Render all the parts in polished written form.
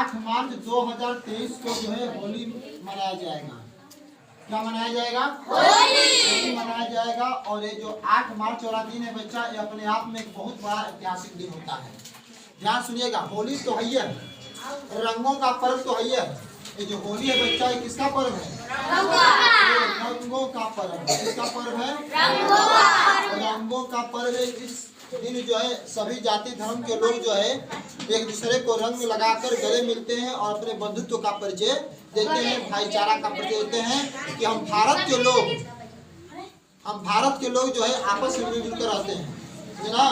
8 मार्च 2023 को जो है होली मनाया जाएगा। क्या मनाया जाएगा? होली मनाया जाएगा। और ये जो 8 मार्च वाला दिन है बच्चा, ये अपने आप में एक बहुत बड़ा ऐतिहासिक दिन होता है। ध्यान सुनिएगा, होली तो है, रंगों का पर्व तो है। ये जो होली है बच्चा, ये किसका पर्व है? रंगों का पर्व है। किसका पर्व है? रंगों का पर्व है। इस दिन जो है सभी जाति धर्म के लोग जो है एक दूसरे को रंग लगाकर गले मिलते हैं और अपने बंधुत्व का परिचय देते हैं, भाईचारा का परिचय देते हैं कि हम भारत के लोग जो है आपस में मिलजुल कर रहते हैं, है ना,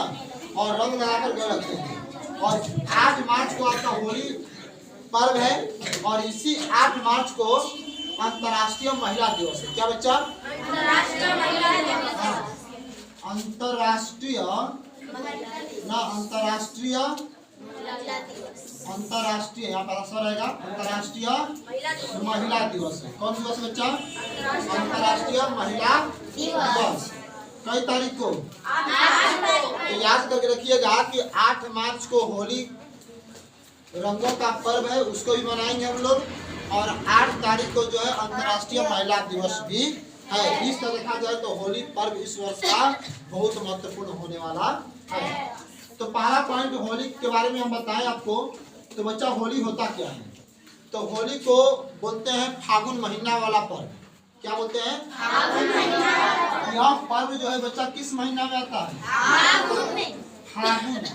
और रंग लगाकर गले रखते हैं। और 8 मार्च को आपका होली पर्व है और इसी 8 मार्च को अंतर्राष्ट्रीय महिला दिवस है। क्या बच्चा? अंतर्राष्ट्रीय यहाँ पर आंसर रहेगा अंतर्राष्ट्रीय महिला दिवस है। कौन दिवस बच्चा? अंतर्राष्ट्रीय महिला दिवस। कई तारीख को? तो याद करके रखिएगा कि 8 मार्च को होली रंगों का पर्व है, उसको भी मनाएंगे हम लोग। और 8 तारीख को जो है अंतर्राष्ट्रीय महिला दिवस भी है। इस तरह देखा जाए तो होली पर्व इस वर्ष का बहुत महत्वपूर्ण होने वाला है। तो पहला पॉइंट होली के बारे में हम बताएं आपको। तो बच्चा होली होता क्या है? तो होली को बोलते हैं फागुन महीना वाला पर्व। क्या बोलते हैं? यह पर्व जो है बच्चा किस महीना में आता है? फागुन।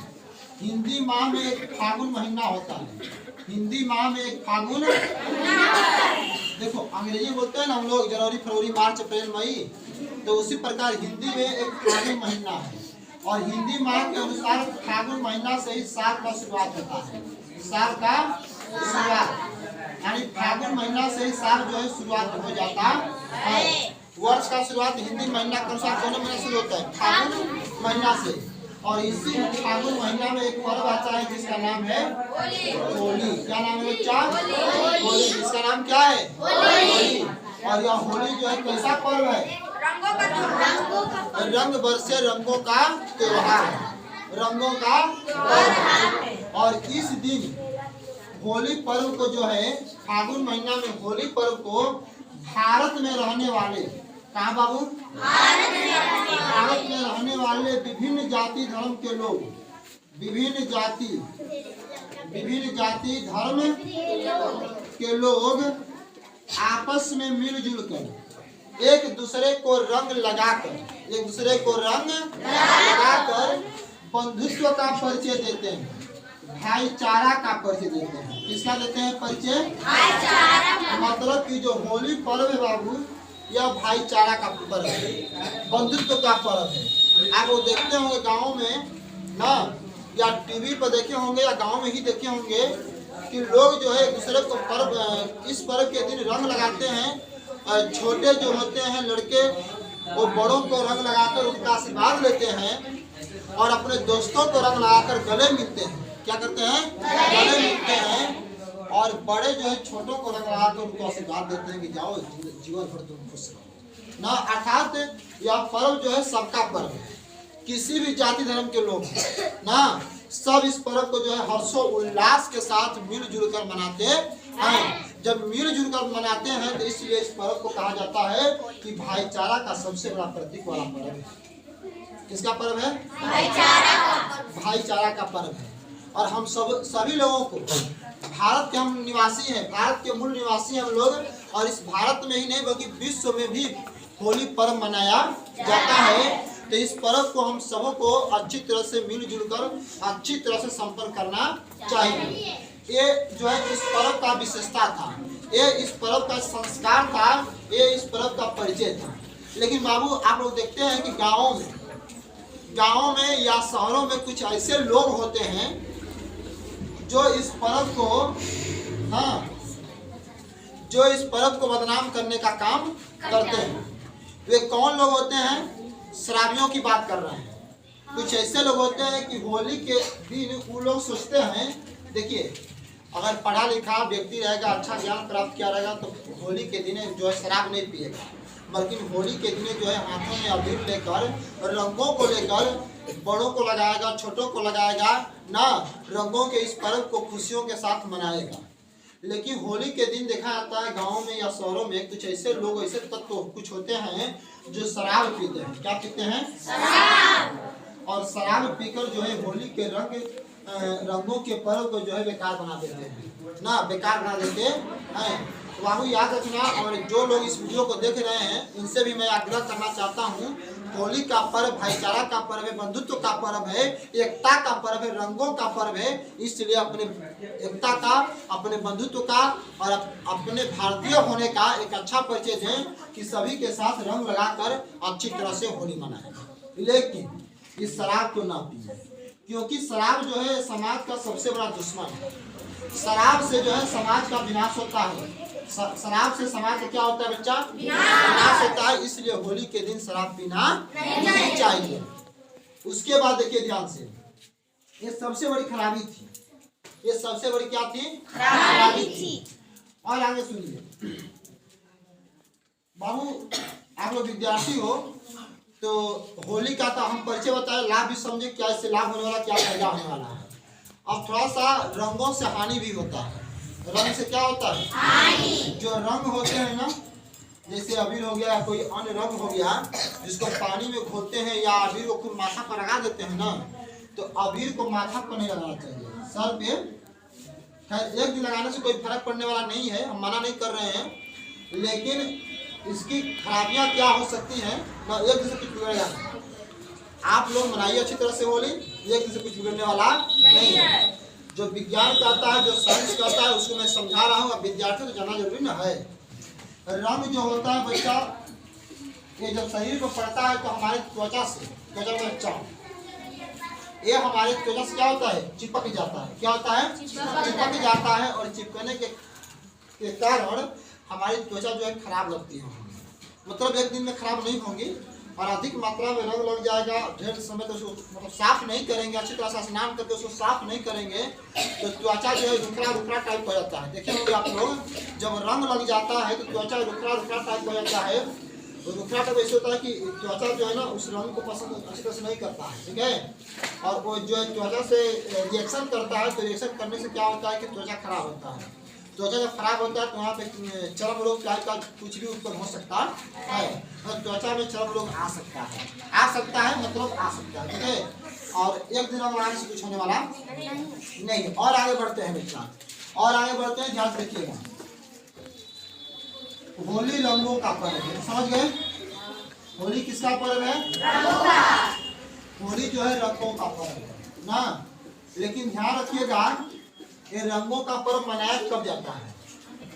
हिंदी माह में एक फागुन महीना होता है। हिंदी माह में एक फागुन, देखो अंग्रेजी बोलते हैं ना हम लोग जनवरी फरवरी मार्च अप्रैल मई, तो उसी प्रकार हिंदी में एक फागुन महीना है। और हिंदी माह के अनुसार फागुन महीना से ही साल का शुरुआत होता है। साल का शुरुआत यानी फागुन महीना से ही साल जो है शुरुआत हो जाता है। वर्ष का शुरुआत हिंदी महीना के अनुसार कौन महीना शुरू होता है? फागुन महीना से। और इसी फागुन महीना में एक पर्व आता है जिसका नाम है होली। क्या नाम है बच्चा? होली। जिसका नाम क्या है? होली। और यह होली जो है कैसा पर्व है? रंग बरसे रंगों का त्योहार है। रंगों का त्योहार। और इस दिन होली पर्व को जो है फागुन महीना में होली पर्व को भारत में रहने वाले, कहाँ बाबू? भारत में रहने वाले विभिन्न जाति धर्म के लोग, विभिन्न जाति धर्म के लोग आपस में मिलजुल कर एक दूसरे को रंग लगाकर बंधुत्व का परिचय देते हैं, भाईचारा का परिचय देते हैं। किसका देते हैं परिचय? भाईचारा। मतलब कि जो होली पर्व है बाबू, यह भाईचारा का पर्व है, बंधुत्व का पर्व है। आप वो देखते होंगे गाँव में ना, या टीवी पर देखे होंगे या गांव में ही देखे होंगे कि लोग जो है एक दूसरे को इस पर्व के दिन रंग लगाते हैं। छोटे जो होते हैं लड़के, वो बड़ों को रंग लगाकर उनका आशीर्वाद लेते हैं और अपने दोस्तों को रंग लगाकर गले मिलते हैं। क्या करते हैं? गले मिलते हैं। और बड़े जो है छोटों को रंग लगाकर उनको आशीर्वाद देते हैं कि जाओ जीवन भर तुम खुश रहो ना। अर्थात यह पर्व जो है सबका पर्व है, किसी भी जाति धर्म के लोग ना, सब इस पर्व को जो है हर्षो उल्लास के साथ मिलजुल कर मनाते हैं। जब मिलजुल कर मनाते हैं तो इसलिए इस पर्व को कहा जाता है कि भाईचारा का सबसे बड़ा प्रतीक वाला पर्व है। किसका पर्व है? भाईचारा का पर्व है। और हम सभी लोगों को, भारत के हम निवासी हैं, भारत के मूल निवासी हैं हम लोग, और इस भारत में ही नहीं बल्कि विश्व में भी होली पर्व मनाया जाता है। तो इस पर्व को हम सबों को अच्छी तरह से मिलजुल कर अच्छी तरह से संपन्न करना चाहिए। ये जो है इस पर्व का विशेषता था, ये इस पर्व का संस्कार था, ये इस पर्व का परिचय था। लेकिन बाबू आप लोग देखते हैं कि गाँव में या शहरों में कुछ ऐसे लोग होते हैं जो इस पर्व को बदनाम करने का काम करते हैं। वे कौन लोग होते हैं? शराबियों की बात कर रहे हैं। कुछ ऐसे लोग होते हैं कि होली के दिन वो लोग सोचते हैं, देखिए अगर पढ़ा लिखा व्यक्ति रहेगा, अच्छा ज्ञान प्राप्त किया रहेगा तो होली के दिन जो है शराब नहीं पिएगा, बल्कि होली के दिन जो है हाथों में अबीर लेकर, रंगों को लेकर बड़ों को लगाएगा, छोटों को लगाएगा, ना रंगों के इस पर्व को खुशियों के साथ मनाएगा। लेकिन होली के दिन देखा जाता है गाँव में या शहरों में कुछ ऐसे लोग, ऐसे तत्व कुछ होते हैं जो शराब पीते हैं। क्या पीते हैं? शराब। और शराब पीकर जो है होली के रंगों के पर्व को जो है बेकार बना देते हैं ना, बेकार बना देते हैं। बाबू याद रखना, और जो लोग इस वीडियो को देख रहे हैं इनसे भी मैं आग्रह करना चाहता हूँ, होली का पर्व भाईचारा का पर्व है, बंधुत्व का पर्व है, एकता का पर्व है, रंगों का पर्व है। इसलिए अपने एकता का, अपने बंधुत्व का और अपने भारतीय होने का एक अच्छा परिचय दें कि सभी के साथ रंग लगाकर अच्छी तरह से होली मनाएं। लेकिन इस शराब को ना पिए, क्योंकि शराब जो है समाज का सबसे बड़ा दुश्मन है। शराब से जो है समाज का विनाश होता है। शराब से समाज का क्या होता है बच्चा? विनाश होता है। इसलिए होली के दिन शराब पीना नहीं चाहिए। उसके बाद देखिए ध्यान से, ये सबसे बड़ी खराबी थी। ये सबसे बड़ी क्या थी? खराबी थी। और आगे सुनिए बाबू, आप लोग विद्यार्थी हो तो होली का तो हम परिचय बताए, लाभ भी समझे क्या इससे लाभ होने वाला, क्या फायदा होने वाला है। अब थोड़ा सा रंगों से हानि भी होता है। रंग से क्या होता है? हानि। जो रंग होते हैं ना, जैसे अबीर हो गया, कोई अन्य रंग हो गया जिसको पानी में घोलते हैं या अबीर को खुद माथा पर लगा देते हैं ना, तो अबीर को माथा पर नहीं लगाना चाहिए, सर पे। खैर एक दिन लगाने से कोई फर्क पड़ने वाला नहीं है, हम मना नहीं कर रहे हैं, लेकिन इसकी खराबियां क्या हो सकती हैं ना, एक दिन से कुछ बिगड़ेगा। आप लोग मनाइए अच्छी तरह से होली, एक दिन से कुछ बिगड़ने वाला नहीं है। जो विज्ञान कहता है, जो साइंस कहता है, उसको मैं समझा रहा हूँ। अब विद्यार्थी तो जाना जरूरी ना है। रंग जो होता है बच्चा, ये जब शरीर को पड़ता है तो हमारे त्वचा से, त्वचा में बच्चा, ये हमारे त्वचा से क्या होता है? चिपक जाता है। क्या होता है? चिपक जाता है। और चिपकने के कारण हमारी त्वचा जो है खराब लगती है। मतलब एक दिन में खराब नहीं होगी, और अधिक मात्रा में रंग लग जाएगा, ढेर समय तो उसको मतलब साफ नहीं करेंगे, अच्छी तरह से स्नान करके उसको साफ नहीं करेंगे तो त्वचा जो है रुखरा रुखरा टाइप हो जाता है। देखे होंगे आप लोग, जब रंग लग जाता है तो त्वचा रुखरा रुखरा टाइप हो जाता है। तो रुखरा टाइप ऐसे होता है कि त्वचा जो है ना उस रंग को पसंद अच्छी तरह से नहीं करता है, ठीक है। और वो जो है त्वचा से रिएक्शन करता है, तो रिएक्शन करने से क्या होता है कि त्वचा खराब होता है। त्वचा जब खराब होता है तो वहाँ पे चर्म रोग टाइप का कुछ भी उत्पन्न हो सकता है, और त्वचा में चर्म रोग आ सकता है, मतलब आ सकता है, ठीक है। और एक दिन हम आने से कुछ होने वाला नहीं। और आगे बढ़ते हैं बच्चा, और आगे बढ़ते हैं, ध्यान रखिएगा। होली रंगों का पर्व है, समझ गए? होली किसका पर्व है? होली जो है रंगों का पर्व है ना। लेकिन ध्यान रखिएगा, ये रंगों का पर्व मनाया कब जाता है?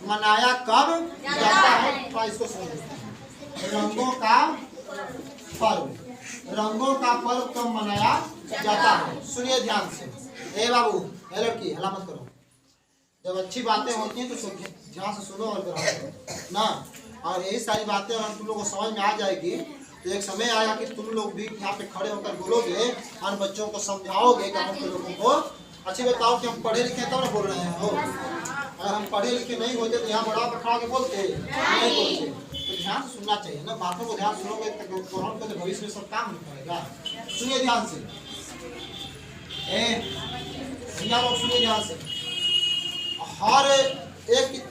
मनाया कब जाता है? तो इसको समझते हैं। रंगों का पर्व, रंगों का पर्व कब मनाया जाता है? सुनिए ध्यान से। ए बाबू, ए लड़की, हल्ला मत करो। जब अच्छी बातें होती हैं तो ध्यान से सुनो और ग्रहण करो ना। और यही सारी बातें अगर तुम लोग को समझ में आ जाएगी तो एक समय आएगा कि तुम लोग भी यहाँ पे खड़े होकर बोलोगे, अन्य बच्चों को समझाओगे, गाँव के लोगों को। अच्छी बताओ कि हम पढ़े लिखे तब ना बोल रहे हैं हो। अगर हम पढ़े लिखे नहीं होते तो यहाँ बड़ा पकड़ा के बोलते नहीं बोलते। तो ध्यान से सुनना चाहिए ना, बातों को ध्यान सुनोगे तो भविष्य में सब काम नहीं करेगा। सुनिए ध्यान से, भैया लोग सुनिए ध्यान से। हर एक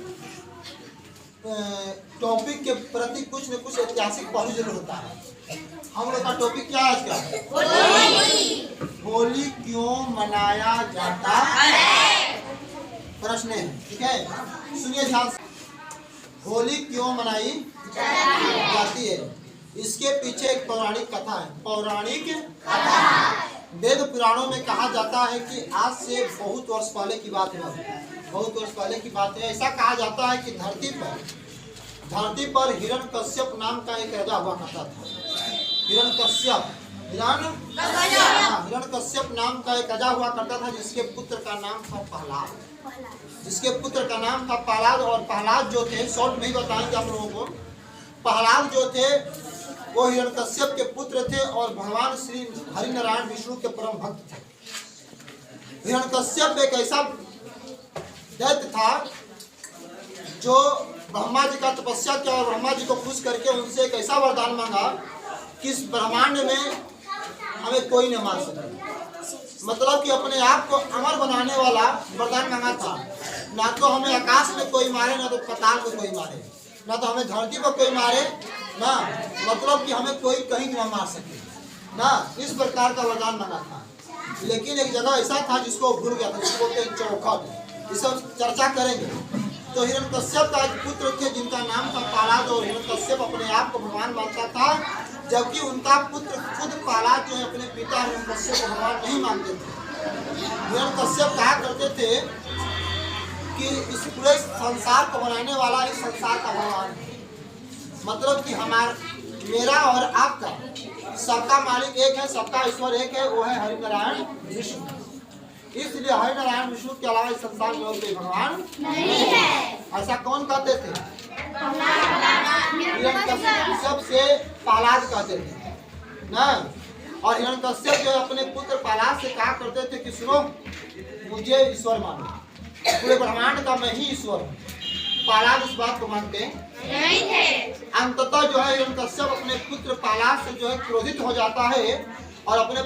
टॉपिक के प्रति कुछ न कुछ ऐतिहासिक पहलू जरूर होता है। हम लोग का टॉपिक क्या है आज का? होली क्यों मनाया जाता है? प्रश्न है, ठीक है। सुनिए ध्यान से, होली क्यों मनाई जाती है? इसके पीछे एक पौराणिक कथा है। पौराणिक कथा वेद पुराणों में कहा जाता है कि आज से बहुत वर्ष पहले की बात है, बहुत वर्ष पहले की बात है। ऐसा कहा जाता है कि धरती पर हिरण्यकश्यप नाम का एक राजा हुआ करता था। हिरण्यकश्यप नाम का एक राजा हुआ करता था, जिसके पुत्र का नाम था प्रहलाद। और प्रहलाद जो थे, शॉर्ट में ही बताएंगे आप लोगों को। प्रहलाद जो थे वो हिरण्यकश्यप के पुत्र थे और भगवान श्री हरिनारायण विष्णु के परम भक्त थे। हिरण्यकश्यप एक ऐसा दैत्य था जो ब्रह्मा जी का तपस्या किया और ब्रह्मा जी को खुश करके उनसे एक ऐसा वरदान मांगा कि इस ब्रह्मांड में हमें कोई न मार सके। मतलब कि अपने आप को अमर बनाने वाला वरदान मांगा था। ना तो हमें आकाश में कोई मारे, ना तो पाताल में कोई मारे, ना तो हमें धरती पर कोई मारे, ना मतलब कि हमें कोई कहीं ना मार सके ना, इस प्रकार का वरदान मांगा था। लेकिन एक जगह ऐसा था जिसको भूल गया था, जिसको बोलते हैं चौखट। इस सब चर्चा करेंगे। तो हिरण्यकश्यप का एक पुत्र थे जिनका नाम था पालाद, और हिरण्यकश्यप अपने आप को भगवान मानता था, जबकि उनका पुत्र खुद पालाद जो है अपने पिता हिरण्यकश्यप को भगवान नहीं मानते थे। हिरण्यकश्यप कहा करते थे कि इस पूरे संसार को बनाने वाला इस संसार का भगवान है, मतलब कि मेरा और आपका सबका मालिक एक है, सबका ईश्वर एक है, वो है हरिनारायण विष्णु। इसलिए हरिनारायण विष्णु के अलावा इस संसार में और कोई भगवान नहीं है। ऐसा कौन कहते थे? हिरण्यकश्यप से पालाद कहते थे ना। और हिरण्यकश्यप जो अपने पुत्र पालाद से कहा करते थे कि सुनो, मुझे ईश्वर मानो, पूरे ब्रह्मांड का मैं ही ईश्वर हूँ। पालाद इस बात को मानते नहीं थे। अंततः जो है हिरण्यकश्यप अपने पुत्र पालाद से जो है क्रोधित हो जाता है और अपने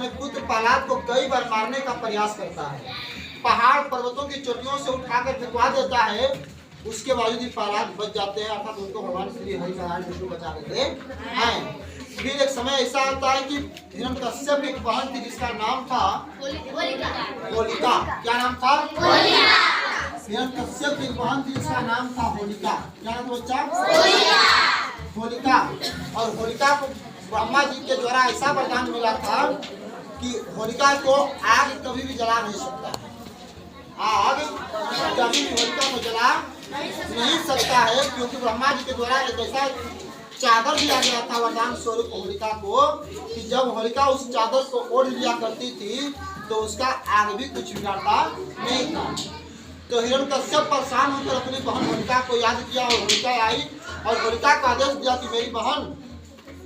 पुत्र पालाद को कई बार मारने का प्रयास करता है। पहाड़ पर्वतों की चोटियों से उठाकर फेंकवा देता है, उसके बावजूद भी पालाद बच जाते हैं, अर्थात उनको भगवान श्री हरिनारायण विष्णु बचा लेते हैं। फिर एक समय ऐसा आता है कि हिरण्यकश्यप की एक बहन थी जिसका नाम था होलिका। क्या नाम था? हिरण्यकश्यप की एक बहन थी जिसका नाम था होलिका। क्या नाम था बच्चा? होलिका। और होलिका को ब्रह्मा जी के द्वारा ऐसा वरदान मिला था कि होलिका को आग कभी भी जला नहीं सकता। आग कभी भी होलिका को जला नहीं सकता है, क्योंकि ब्रह्मा जी के द्वारा एक ऐसा चादर दिया गया था वरदान स्वरूप होलिका को कि जब होलिका उस चादर को ओढ़ लिया करती थी तो उसका आग भी कुछ बिगाड़ता नहीं था। तो हिरण्यकश्यप परेशान होकर अपनी बहन होलिका को याद किया और होलिका आई और होलिका का आदेश दिया कि मेरी बहन,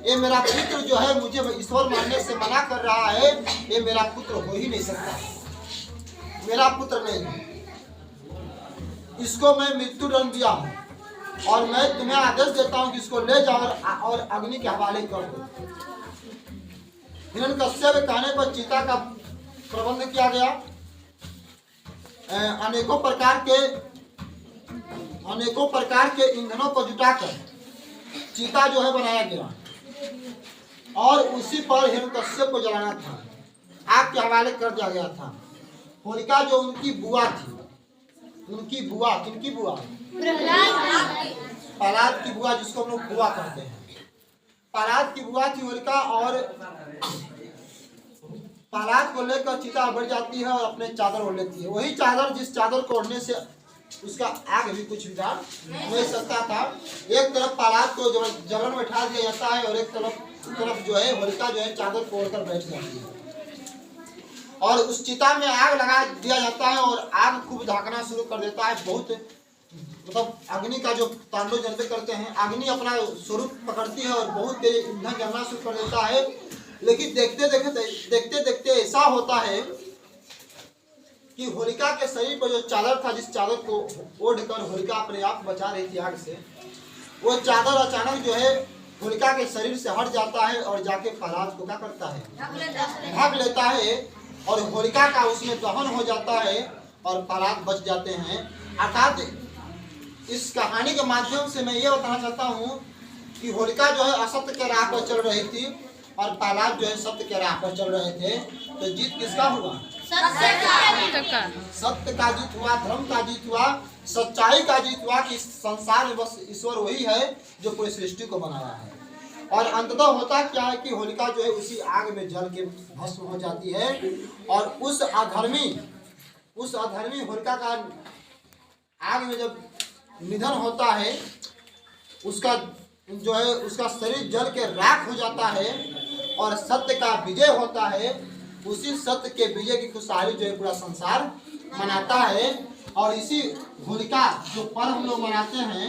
ये मेरा पुत्र जो है मुझे ईश्वर मानने से मना कर रहा है, ये मेरा पुत्र हो ही नहीं सकता, मेरा पुत्र नहीं, इसको मैं मृत्यु दंड दिया हूँ और मैं तुम्हें आदेश देता हूँ कि इसको ले जाओ और अग्नि के हवाले कर दो। हिरण्यकश्यप के कहने पर चीता का प्रबंध किया गया। अनेकों प्रकार के ईंधनों को जुटाकर चीता जो है बनाया गया और उसी पर हिरण्यकश्यप को जलाना था, आग के हवाले कर दिया गया था। होलिका जो उनकी बुआ थी, उनकी बुआ, किनकी बुआ? पालाद की बुआ, जिसको हम लोग बुआ कहते हैं। पालाद की बुआ थी होलिका और पालाद को लेकर चीता बढ़ जाती है और अपने चादर ओढ़ लेती है। वही चादर जिस चादर को ओढ़ने से उसका आग भी कुछ बिगाड़ नहीं सकता था। एक तरफ पालाद को जबरन बैठा दिया जाता है और एक तरफ जो है होलिका जो है चादर को ओढ़कर बैठ जाती है और उस चिता में आग लगा दिया जाता है और आग खूब धाकना शुरू कर देता है। बहुत मतलब अग्नि का जो तांडव जनते करते हैं, अग्नि अपना स्वरूप पकड़ती है और बहुत तेज ईंधन जलना शुरू कर देता है। लेकिन देखते देखते ऐसा होता है कि होलिका के शरीर पर जो चादर था, जिस चादर को ओढ़कर होलिका अपने आप बचा रही थी आग से, वो चादर अचानक जो है होलिका के शरीर से हट जाता है और जाके पालाद को क्या करता है? ढक लेता है और होलिका का उसमें दहन हो जाता है और पालाद बच जाते हैं। अर्थात इस कहानी के माध्यम से मैं ये बताना चाहता हूँ कि होलिका जो है असत्य के राह पर चल रही थी और पालाद जो है सत्य के राह पर चल रहे थे। तो जीत किसका हुआ? सत्य का जीत हुआ, धर्म का जीत हुआ, सच्चाई का जीत हुआ कि संसार में बस ईश्वर वही है जो पूरी सृष्टि को बनाया है। और अंततः होता क्या है कि होलिका जो है उसी आग में जल के भस्म हो जाती है और उस अधर्मी होलिका का आग में जब निधन होता है, उसका जो है उसका शरीर जल के राख हो जाता है और सत्य का विजय होता है। उसी सत्य के विजय की खुशहाली जो है पूरा संसार मनाता है। और इसी होलिका जो पर्व हम लोग मनाते हैं,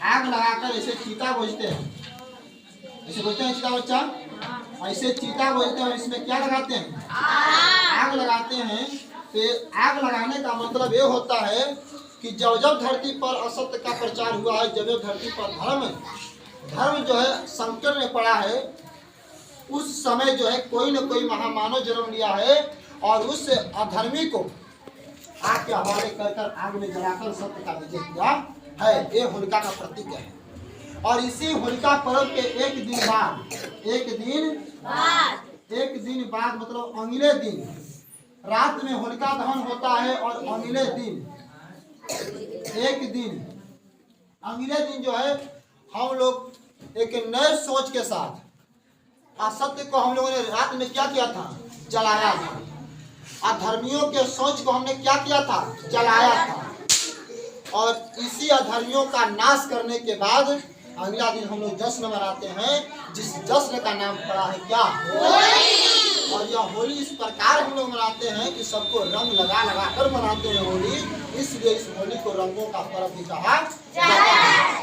आग लगाकर ऐसे चीता बुझते हैं, ऐसे बोलते हैं चीता बच्चा, ऐसे चीता बोलते हैं और इसमें क्या लगाते हैं? आग लगाते हैं। तो आग लगाने का मतलब ये होता है कि जब जब धरती पर असत्य का प्रचार हुआ है, जब जब धरती पर धर्म जो है संकट में पड़ा है, उस समय जो है कोई न कोई महामानव जन्म लिया है और उस अधर्मी को आग के हवाले कर आग में जलाकर सत्य का विजय किया है। ये होलिका का प्रतीक है। और इसी होलिका पर्व के एक दिन बाद मतलब अगले दिन रात में होलिका दहन होता है और अगले दिन अगले दिन जो है हम लोग एक नए सोच के साथ असत्य को हम लोगों ने रात में क्या किया था, जलाया था। अधर्मियों के सोच को हमने क्या किया था, जलाया था। और इसी अधर्मियों का नाश करने के बाद अगला दिन हम लोग जश्न मनाते हैं, जिस जश्न का नाम पड़ा है क्या, होली। और यह होली इस प्रकार हम लोग मनाते हैं कि सबको रंग लगा लगा कर मनाते हैं होली, इसलिए इस होली को रंगों का पर्व भी कहा जाता है।